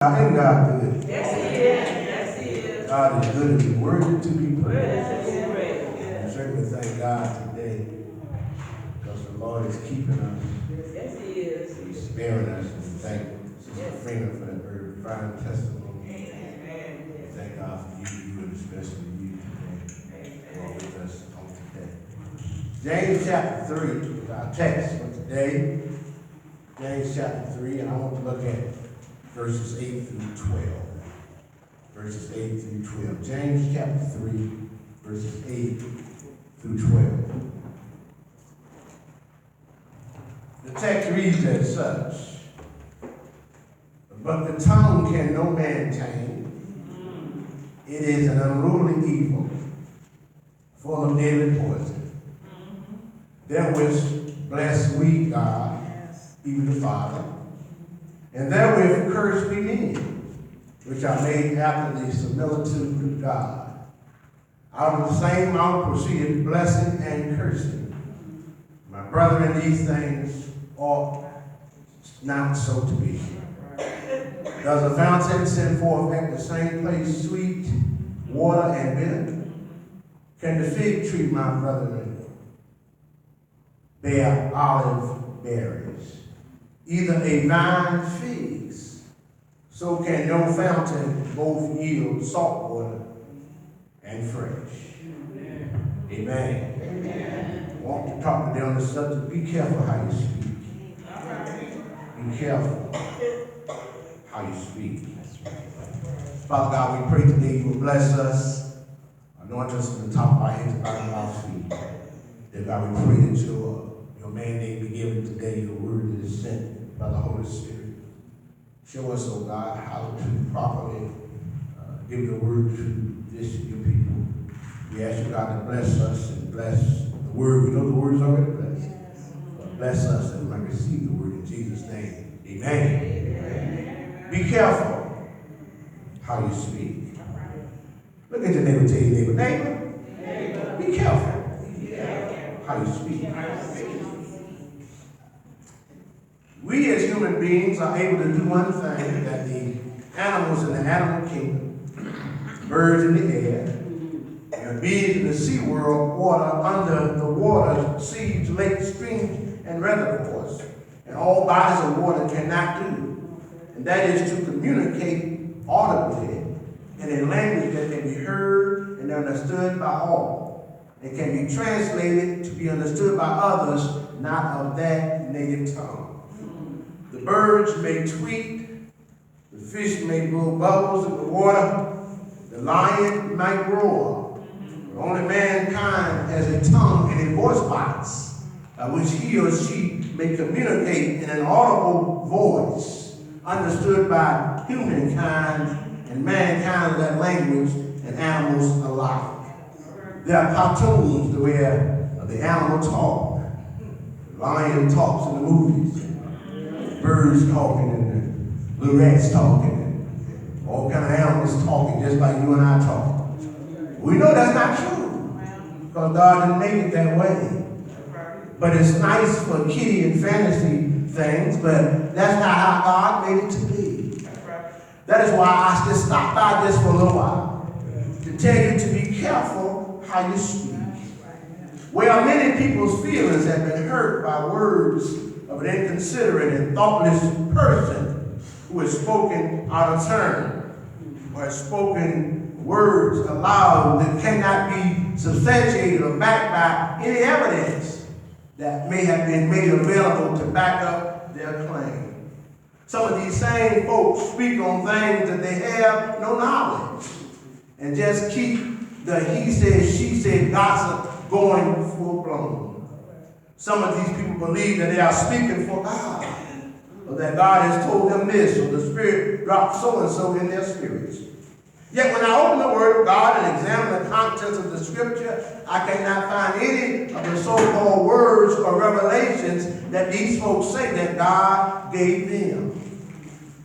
Ain't God good? Yes, He is. Yes, He is. God is good and He's worthy to be praised. Yes, We certainly thank God today because the Lord is keeping us. yes, He is. He's sparing us. And we thank Sister Freeman for that very fine testimony. Amen. We thank God for you and especially you today. You are with us on today. James chapter 3 is our text for today. James chapter 3, and I want to look at verses 8 through 12. Verses 8 through 12. James chapter 3, verses 8 through 12. The text reads as such: But the tongue can no man tame. It is an unruly evil, full of deadly poison. Therewith bless we God, even the Father, and therewith curse we men, which are made after the similitude of God. Out of the same mouth proceeded blessing and cursing. My brethren, these things ought not so to be. Does a fountain send forth at the same place sweet water and bitter? Can the fig tree, my brethren, bear olive berries? Either a vine figs, so can no fountain both yield salt water and fresh. Amen. Amen. I want to talk today on the subject: be careful how you speak. Be careful how you speak. Father God, we pray today you will bless us, anoint us from the top of our heads to the bottom of our feet. Dear God, we pray that your mandate be given today, your word that is sent by the Holy Spirit. Show us, oh God, how to properly give the word to this your people. We ask you, God, to bless us and bless the word. We know the word is already blessed. But bless us that we might receive the word in Jesus' name. Amen. Amen. Be careful how you speak. Look at your neighbor, tell your neighbor, be careful how you speak. We as human beings are able to do one thing that the animals in the animal kingdom, birds in the air, and beings in the sea world, water, under the water, seas, lakes, streams, and reservoirs, and all bodies of water cannot do. And that is to communicate audibly in a language that can be heard and understood by all. It can be translated to be understood by others not of that native tongue. The birds may tweet, the fish may blow bubbles in the water, the lion might roar. But only mankind has a tongue and a voice box by which he or she may communicate in an audible voice, understood by humankind and mankind of that language and animals alike. There are cartoons where the animal talk, the lion talks in the movies, birds talking and the little rats talking and all kind of animals talking just like you and I talk. We know that's not true because God didn't make it that way. But it's nice for kiddie and fantasy things, but that's not how God made it to be. That is why I just stopped by this for a little while to tell you to be careful how you speak. Well, many people's feelings have been hurt by words of an inconsiderate and thoughtless person who has spoken out of turn or has spoken words aloud that cannot be substantiated or backed by any evidence that may have been made available to back up their claim. Some of these same folks speak on things that they have no knowledge and just keep the he said, she said gossip going full blown. Some of these people believe that they are speaking for God, or that God has told them this, or the Spirit dropped so-and-so in their spirits. Yet when I open the Word of God and examine the contents of the Scripture, I cannot find any of the so-called words or revelations that these folks say that God gave them.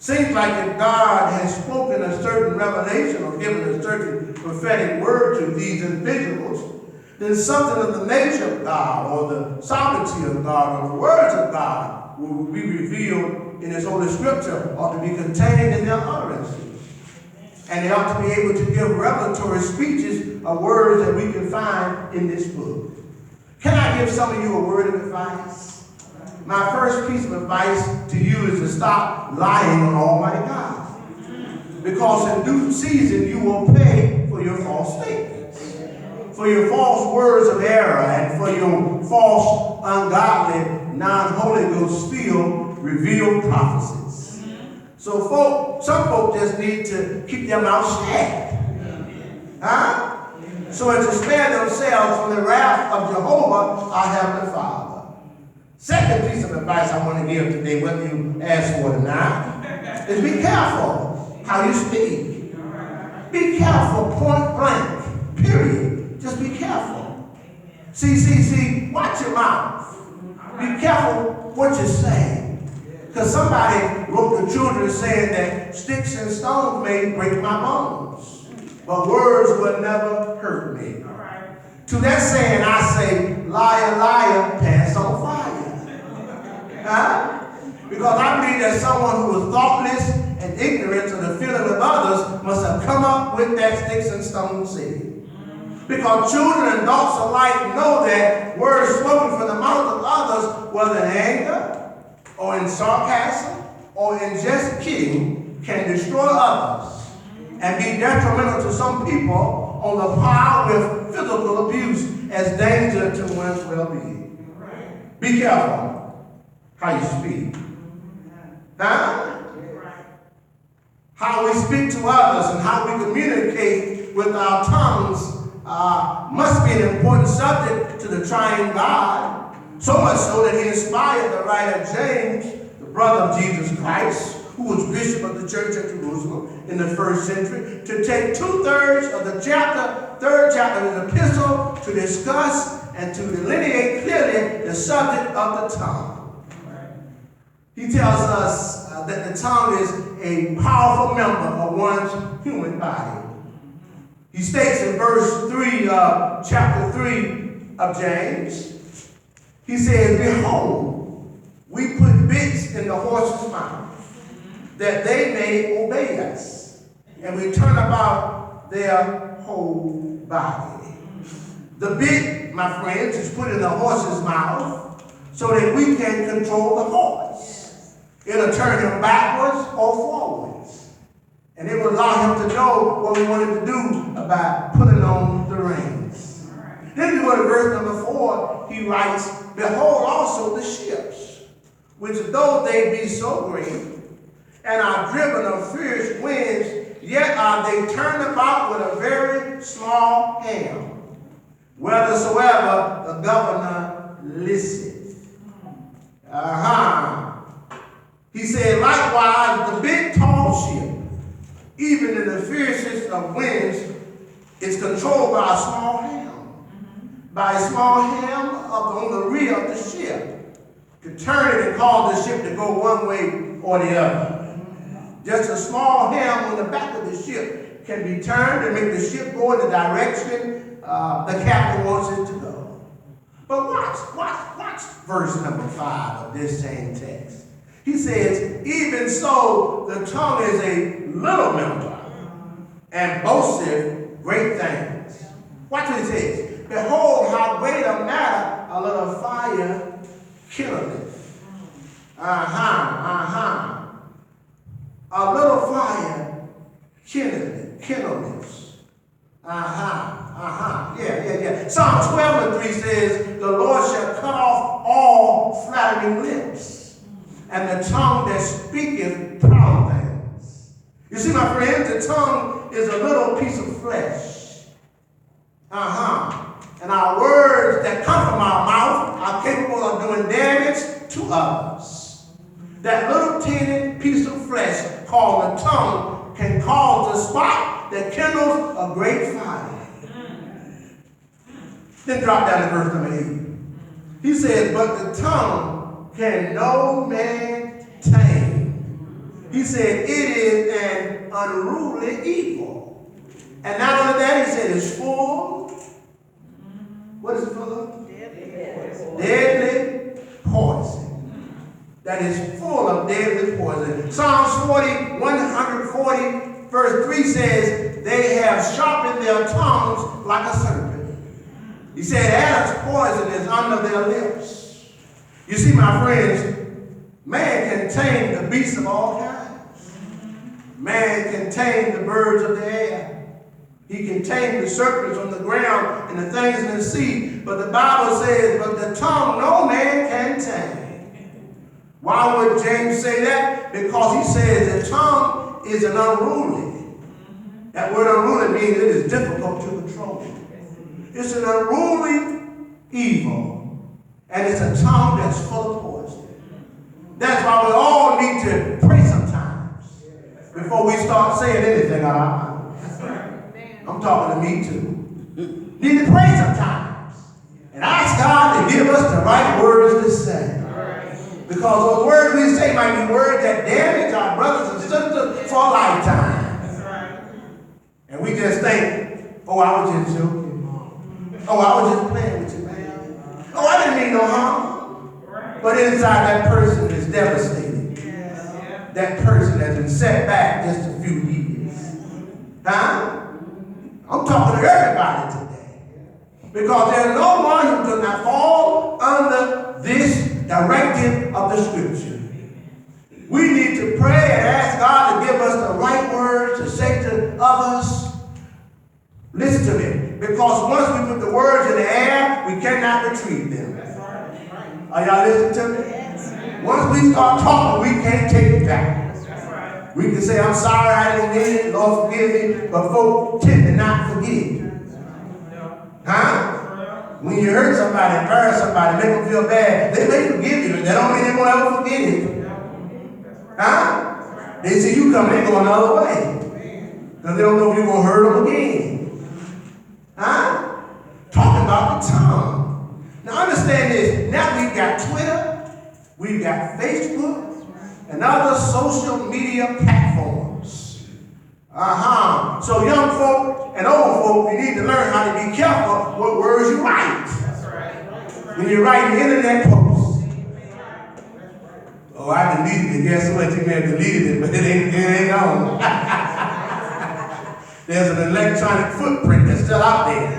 Seems like if God has spoken a certain revelation or given a certain prophetic word to these individuals, then something of the nature of God or the sovereignty of God or the words of God will be revealed in His Holy Scripture ought to be contained in their utterances. And they ought to be able to give revelatory speeches of words that we can find in this book. Can I give some of you a word of advice? My first piece of advice to you is to stop lying on Almighty God. Because in due season you will pay for your false statements, for your false words of error, and for your false, ungodly, non-Holy Ghost filled revealed prophecies. So some folk just need to keep their mouth shut. Huh? So as to spare themselves from the wrath of Jehovah, our Heavenly Father. Second piece of advice I want to give today, whether you ask for it or not, is be careful how you speak. Be careful, point blank, period. Just be careful. See, watch your mouth. Be careful what you say. Because somebody wrote the children saying that sticks and stones may break my bones, but words will never hurt me. To that saying, I say, liar, liar, pants on fire. Huh? Because I believe that someone who was thoughtless and ignorant of the feeling of others must have come up with that sticks and stones saying. Because children and adults alike know that words spoken from the mouth of others, whether in anger or in sarcasm or in just kidding, can destroy others and be detrimental to some people on the par with physical abuse as danger to one's well-being. Be careful how you speak. Huh? How we speak to others and how we communicate with our tongues must be an important subject to the triune God. So much so that He inspired the writer James, the brother of Jesus Christ, who was bishop of the church at Jerusalem in the first century, to take 2/3 of the third chapter of his epistle to discuss and to delineate clearly the subject of the tongue. He tells us that the tongue is a powerful member of one's human body. He states in verse 3 of chapter 3 of James, he says, behold, we put bits in the horse's mouth, that they may obey us, and we turn about their whole body. The bit, my friends, is put in the horse's mouth so that we can control the horse. It'll turn him backwards or forwards. And it will allow him to know what we want him to do by putting on the reins. Then we go to verse number 4. He writes, behold also the ships, which though they be so great, and are driven of fierce winds, yet are they turned about with a very small helm, whithersoever the governor listeth. He said, likewise, the big tall ship, even in the fiercest of winds, is controlled by a small helm. By a small helm on the rear of the ship, to turn it and cause the ship to go one way or the other. Just a small helm on the back of the ship can be turned and make the ship go in the direction the captain wants it to go. But watch verse number 5 of this same text. He says, even so, the tongue is a little member and boasteth great things. Watch what he says. Behold, how great a matter a little fire kindleth. A little fire kindleth. Yeah. Psalm 12 and 3 says, the Lord shall cut off all flattering lips, and the tongue that speaketh proud things. You see, my friends, the tongue is a little piece of flesh. And our words that come from our mouth are capable of doing damage to others. That little teeny piece of flesh called the tongue can cause a spark that kindles a great fire. Then drop down to verse number 8. He says, but the tongue can no man tame. He said, it is an unruly evil. And not only that, he said, it's full. What is it full of? Deadly poison. that is full of deadly poison. Psalms 140, verse 3 says, they have sharpened their tongues like a serpent. He said, Adam's poison is under their lips. You see, my friends, man can tame the beasts of all kinds. Man can tame the birds of the air. He can tame the serpents on the ground and the things in the sea. But the Bible says, but the tongue no man can tame. Why would James say that? Because he says the tongue is an unruly. That word unruly means it is difficult to control. It's an unruly evil. And it's a tongue that's full of poison. That's why we all need to pray sometimes before we start saying anything out of our mouth. I'm talking to me too. Need to pray sometimes and ask God to give us the right words to say. Because those words we say might be words that damage our brothers and sisters for a lifetime. And we just think, oh, I was just joking. Oh, I was just playing with you, man. Oh, I didn't mean no harm. But inside that person is devastated. That person has been set back just a few years. Huh? I'm talking to everybody today. Because there's no one who does not fall under this directive of the Scripture. We need to pray and ask God to give us the right words to say to others. Listen to me. Because once we put the words in the air, we cannot retrieve them. Are y'all listening to me? Once we start talking, we can't take it back. We can say, I'm sorry, I didn't mean it, Lord forgive me, but folks tend to not forgive. Huh? When you hurt somebody, embarrass somebody, make them feel bad, they may forgive you, but that don't mean they won't ever forget it. Huh? They see you coming, they go another way. Because they don't know if you're going to hurt them again. Huh? Talking about the tongue. Now understand this, now we've got Twitter, we've got Facebook, and other social media platforms. So young folk and old folk, you need to learn how to be careful what words you write. When you write an internet post. Oh, I deleted it. Guess what? You may have deleted it, but it ain't gone. There's an electronic footprint that's still out there.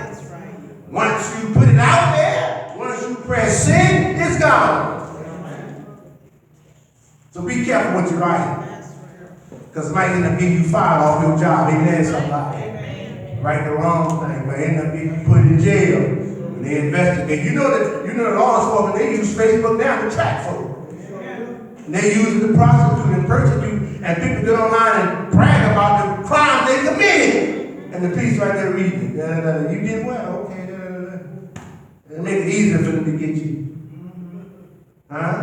Once you put it out there, once you press send, it's gone. So be careful what you write. Because it might end up getting you fired off your job. Amen, somebody. Write the wrong thing, but end up getting put in jail. When they investigate. You know that law enforcement, they use Facebook now to track folks. And they use it to prosecute and persecute, and people get online and brag about the crimes they committed. And the police right there reading it. You did well, okay. And make it easier for them to get you. Huh?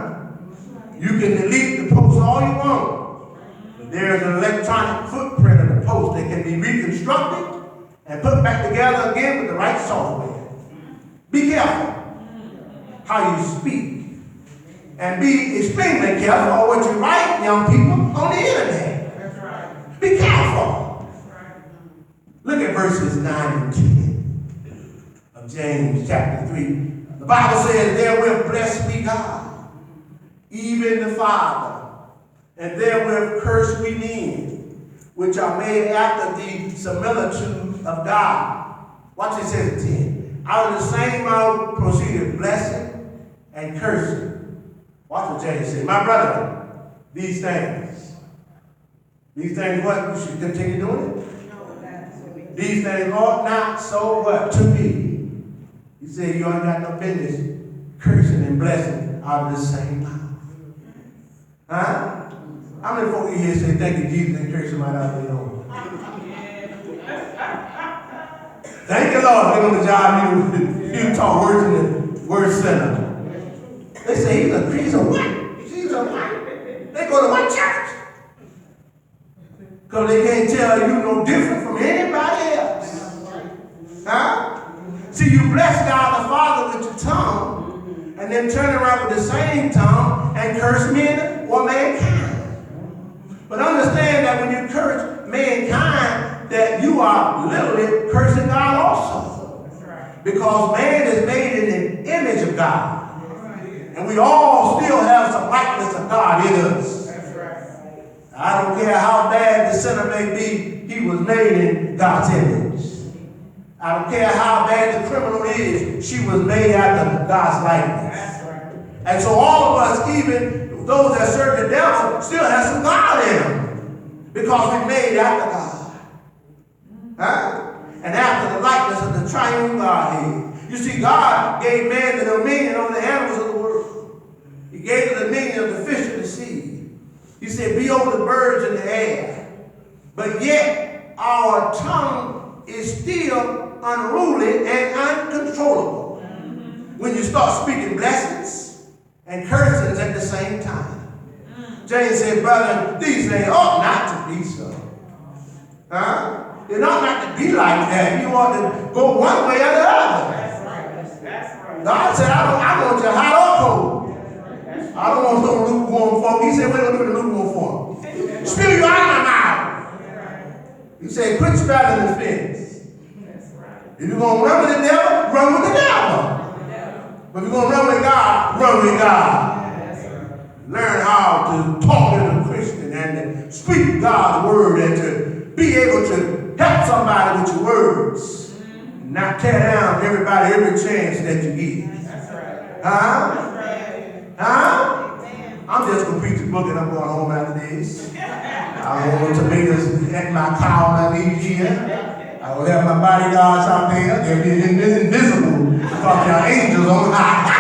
You can delete the post all you want. But there's an electronic footprint of the post that can be reconstructed and put back together again with the right software. Be careful how you speak. And be extremely careful on what you write, young people, on the internet. That's right. Be careful. That's right. Look at verses 9 and 10 of James chapter 3. The Bible says, therewith blessed be God, even the Father, and therewith curse we men, which are made after the similitude of God. Watch it says in 10. Out of the same mouth proceeded blessing and cursing. Watch what James said. My brother, these things what? You should continue doing it? These things ought not so what? To be. He said you ain't got no business cursing and blessing out of the same mouth. Huh? How many folk you here say thank you, Jesus, and curse somebody out there on? Thank you, Lord. Get on the job, you talk words in the word center. They say he's a what? He's a what? They go to what church? Because they can't tell you no different from anybody else. Huh? See, you bless God the Father with your tongue, and then turn around with the same tongue and curse men or mankind. But understand that when you curse mankind, that you are literally cursing God also. Because man is made in the image of God. And we all still have some likeness of God in us. That's right. I don't care how bad the sinner may be, he was made in God's image. I don't care how bad the criminal is, she was made after God's likeness. That's right. And so all of us, even those that serve the devil, still have some God in them. Because we're made after God. Huh? And after the likeness of the triune Godhead. You see, God gave man the dominion over the animals of the world. He gave the dominion of the fish of the sea. He said, be over the birds in the air. But yet, our tongue is still unruly and uncontrollable. When you start speaking blessings and cursings at the same time. James said, brother, these things ought not to be so. Huh? It ought not to be like that. You ought to go one way or the other. That's right. That's right. God said, I want you hot or cold. I don't want no lukewarm folk. He said, what are you going to do with the lukewarm folk? Spew you out of my mouth. He said, quit straddling the fence. If you're going to run with the devil, run with the devil. But if you're going to run with God, run with God. Learn how to talk as a Christian and to speak God's word and to be able to help somebody with your words. Not tear down everybody every chance that you get. Huh? Huh? I'm just going to preach the book and I'm going home after this. I don't want tomatoes at my cow when I leave here. I will have my bodyguards out there. They'll be invisible because there are angels on high.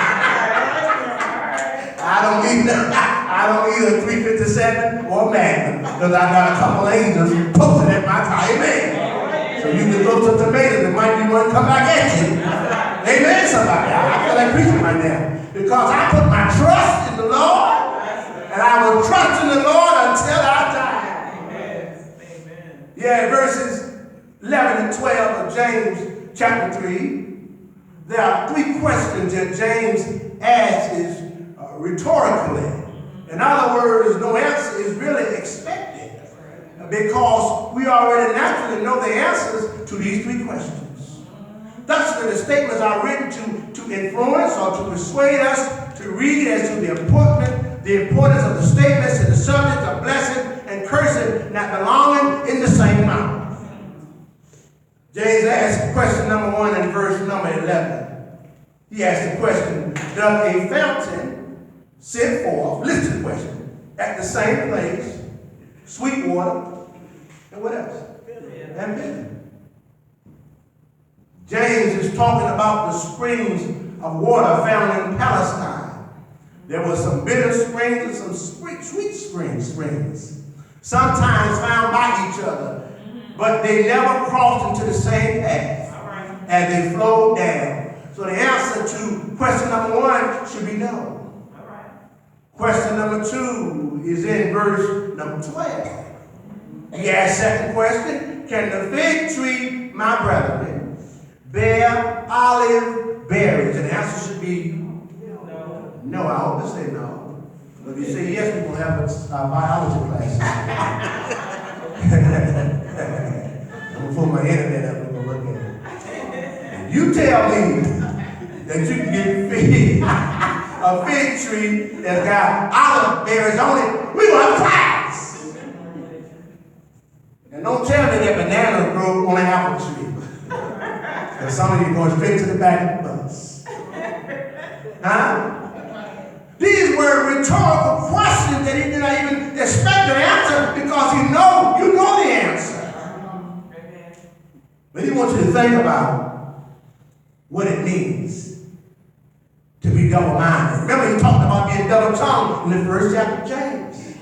I don't need a 357 or a Magnum because I got a couple angels posted at my car. Amen. So you can go to tomatoes. There might be one come back at you. Amen, somebody. I feel like preaching right now because I put my trust in the Lord and I will trust in the Lord until I die. Amen. Yeah, verses 11 and 12 of James chapter 3. There are three questions that James asks rhetorically. In other words, no answer is really expected because we already naturally know the answers to these three questions. Thus, the statements are written to influence or to persuade us to read as to the importance of the statements and the subject of blessing and cursing not belonging in the same mouth. James asks question number 1 in verse number 11. He asks the question, does a fountain sent forth, listen to the question, at the same place, sweet water, and what else? And bitter. James is talking about the springs of water found in Palestine. There were some bitter springs and some sweet springs, sometimes found by each other, but they never crossed into the same path as they flowed down. So the answer to question number 1 should be no. Question number 2 is in verse number 12. He asks second question, can the fig tree, my brethren, bear olive berries? And the answer should be no. No, I hope to say no. But if you say yes, we will have a biology class. I'm going to pull my internet up and we'll look at it. You tell me that you can get a fig tree that's got olive berries on it, we want class. And don't tell me that bananas grow on an apple tree. Because some of you going straight to the back of the bus. Huh? These were rhetorical questions that he did not even expect an answer because you know the answer. But he wants you to think about what it means to be double-minded. Remember, he talked about being double-tongued in the first chapter of James.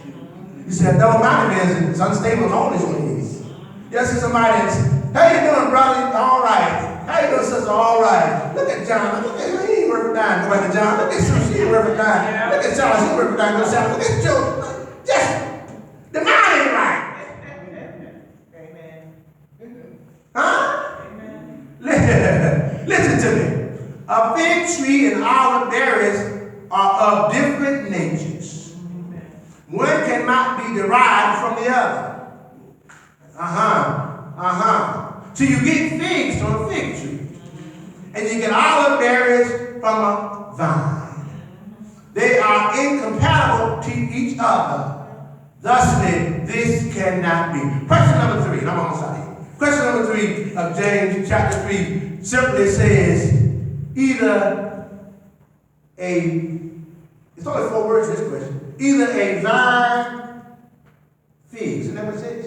He said, double-minded man is unstable in all his ways. You see somebody that's, how you doing, brother? All right. How you doing, sister? All right. Look at John. Look at him. He ain't worth a dime. Go back to John. Look at Sue. She ain't worth a dime. Look at Charles. He ain't worth a dime. Go south. Look at Joe. Just, the mind ain't right. Amen. Huh? Amen. Listen to me. A fig tree and olive berries are of different natures. One cannot be derived from the other. So you get figs from a fig tree. And you get olive berries from a vine. They are incompatible to each other. Thusly, this cannot be. Question number 3, and I'm almost out here. Question number 3 of James chapter 3 simply says, it's only 4 words in this question. Either a vine figs. Isn't that what it says?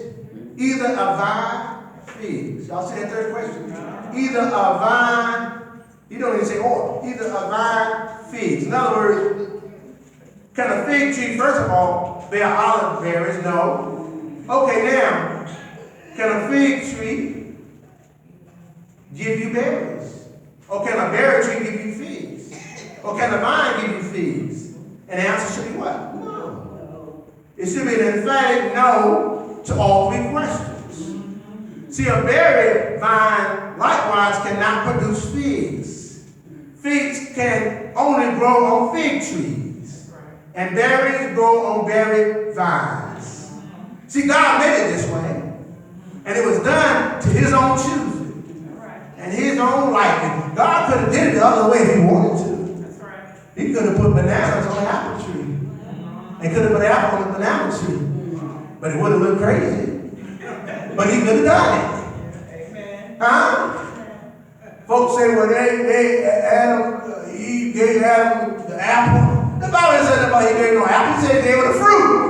Either a vine figs. Y'all see that third question? Either a vine, you don't even say or. Either a vine figs. In other words, can a fig tree, first of all, bear olive berries? No. Okay, now, can a fig tree give you berries? Or can a berry tree give you figs? Or can a vine give you figs? And the answer should be what? No. It should be an emphatic no to all 3 questions. See, a berry vine likewise cannot produce figs. Figs can only grow on fig trees. And berries grow on berry vines. See, God made it this way. And it was done to his own choosing. And his own liking. God could have did it the other way if he wanted to. He could have put bananas on the apple tree. And could have put apple on the banana tree. But it would have looked crazy. But he could have done it. Amen. Huh? Folks say, well, Eve gave Adam the apple. The Bible said nobody gave no apple. He said he gave her the fruit.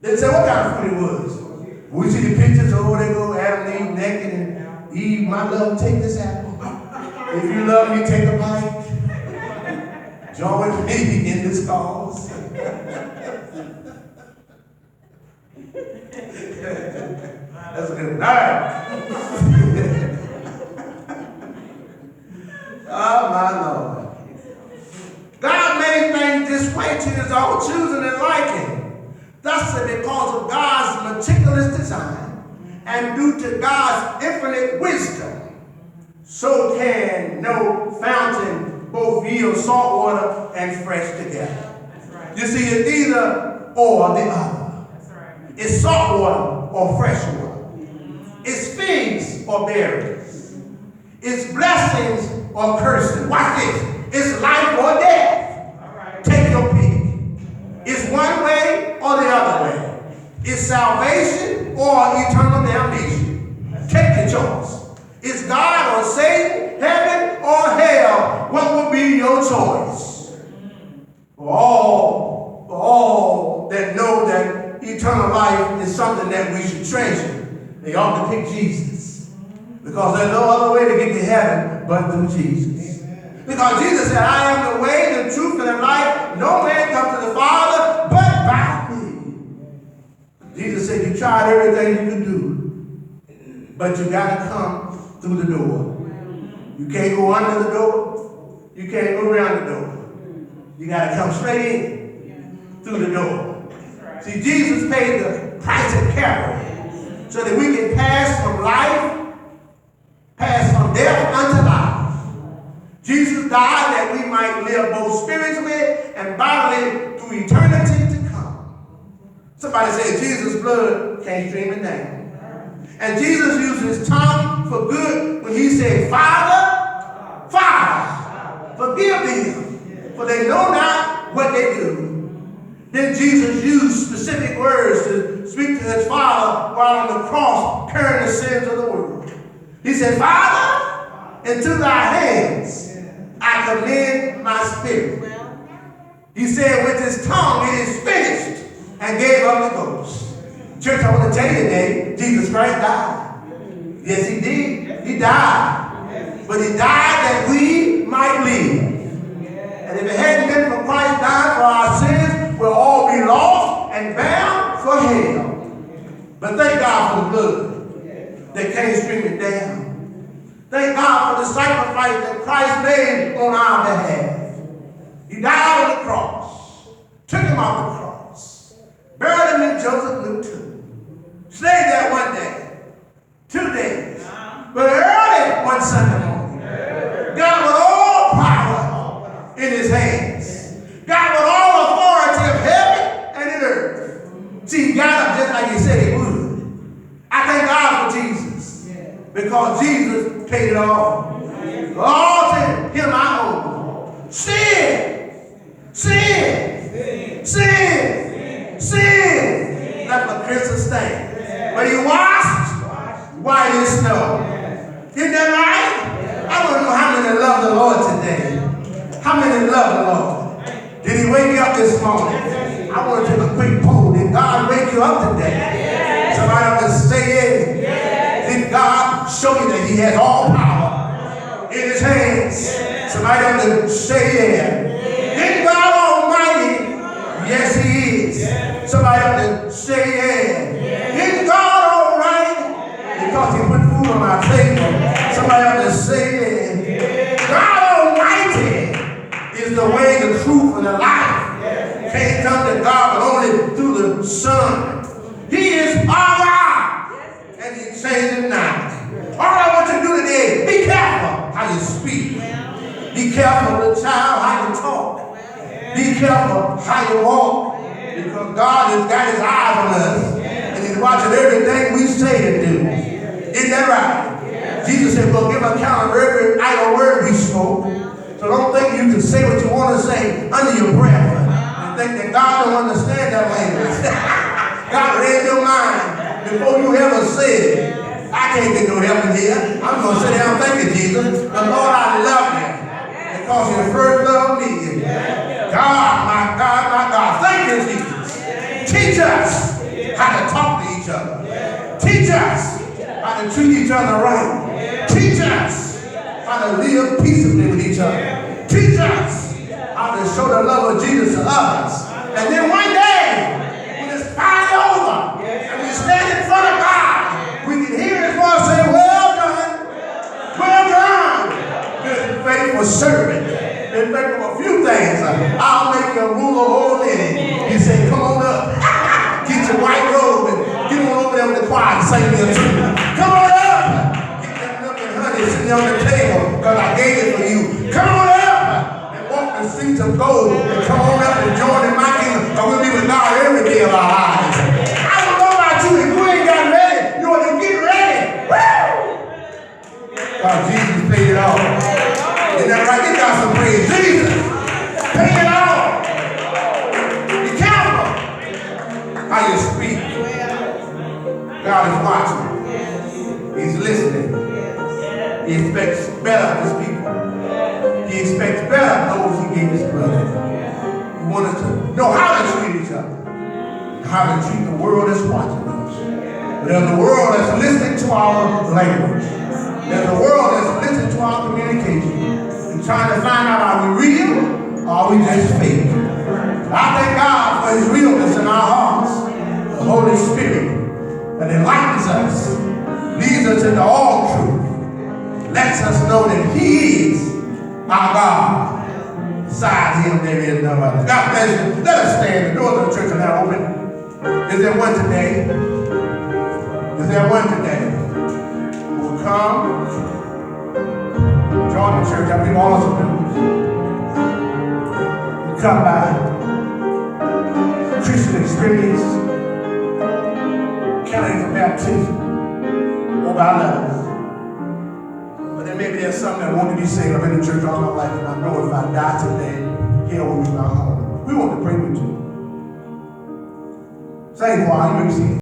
They said what kind of fruit it was. We see the pictures over there go Adam and Eve naked and Eve, my love, take this apple. If you love me, take a bite. Join me in this cause. That's a good one. All right. Oh, my Lord. God made things this way to his own choosing and liking. Thusly, because of God's meticulous design and due to God's infinite wisdom, so can no fountain both yield salt water and fresh together. Right. You see, it's either or the other. That's right. It's salt water or fresh water. It's figs or berries. It's blessings or cursing. Watch this. It's life or death. All right. Take your pick. It's one way or the other way. It's salvation or eternal damnation. Take your choice. It's God or Satan, heaven or hell. What will be your choice? For all that know that eternal life is something that we should treasure, they ought to pick Jesus. Because there's no other way to get to heaven but through Jesus. Because Jesus said, I am the way, the truth, and the life. No man comes to the Father but by me. Jesus said, you tried everything you could do, but you got to come through the door. You can't go under the door. You can't go around the door. You got to come straight in through the door. See, Jesus paid the price of Calvary so that we can pass from life, pass from death unto life. Jesus died that we might live both spiritually and bodily through eternity to come. Somebody said Jesus' blood came streaming down. And Jesus used his tongue for good when he said, Father, Father, forgive them, for they know not what they do. Then Jesus used specific words to speak to his Father while on the cross carrying the sins of the world. He said, Father, into thy hands I commend my spirit. He said with his tongue, it is finished, and gave up the ghost. Church, I want to tell you today, Jesus Christ died. Yes, he did. He died. But he died that we might live. And if it hadn't been for Christ dying for our sins, we'll all be lost and bound for hell. But thank God for the blood that came streaming down. Thank God for the sacrifice that Christ made on our behalf. He died on the cross, took him off the cross, buried him in Joseph Luke tomb. Stayed there one day, 2 days, but early one Sunday morning, God with all power in his hands, God with all authority of heaven and in earth. See, he got up just like he said he would. I thank God for Jesus, because Jesus paid it all. All to him I owe. Sin Sin. Left a crystal stain. But he washed white as snow. Isn't that right? I want to know how many love the Lord today. How many love the Lord? Did he wake you up this morning? I want to take a quick poll. Did God wake you up today? Somebody ought to say yeah. Did God show you that he has all power in his hands? Somebody ought to say yeah. Did God Almighty? Yes, he is. Somebody ought to say yeah. Is God all right? Because he put food on our table. Somebody ought to say yeah. God Almighty is the way, the truth, and the life. Can't come to God but only through the Son. He is our God, and he changes not. All I want you to do today, be careful how you speak. Be careful, little child, how you talk. Be careful how you walk. Because God has got his eyes on us, and he's watching everything we say and do. Isn't that right? Jesus said, we'll give account of every idle word we spoke. So don't think you can say what you want to say under your breath and think that God don't understand that language. God read your mind before you ever said it. I can't get no help in here. I'm going to sit down and thank you, Jesus. But Lord, I love you because you first loved me. God, my God, my God. Thank you, Jesus. Teach us how to talk to each other. Teach us how to treat each other right. Teach us how to live peaceably with each other. Teach us how to show the love of Jesus to others. And then one day, when it's finally over, and we stand in front of God, we can hear his voice say, well done, good and faithful servant. In fact, of a few things, I'll make you a ruler over many. He said, come on up, get your white robe and get on over there with the choir and sing me a tune. Come on up, get that milk and honey sitting on the table because I gave it for you. Come on up and walk the streets of gold and come on up and join in my kingdom because we'll be with God every day of our lives. I don't know about you, if you ain't got ready, you ought to get ready. Woo! God, Jesus paid it all. Isn't that right? Give God some praise. Jesus paid it all. Be careful how you speak. God is watching. He's listening. He expects better of his people. He expects better of those he gave his blood. He wants us to know how to treat each other, how to treat the world that's watching us. There's a world that's listening to our language. There's a world that's listening to our communication and trying to find out are we real or are we just fake. I thank God for his realness in our hearts, the Holy Spirit that enlightens us, leads us into all truth, lets us know that he is our God. Beside him there is no other. God bless you. Let us stand. The doors of the church are now open. Is there one today? Is there one today who will come, join the church? I believe all of us do. You come by Christian experience, counting for baptism, or by love. But then maybe there's something that want to be saved. I've been in church all my life, and I know if I die today, hell will be my home. We want to pray with you. Same choir, you may see.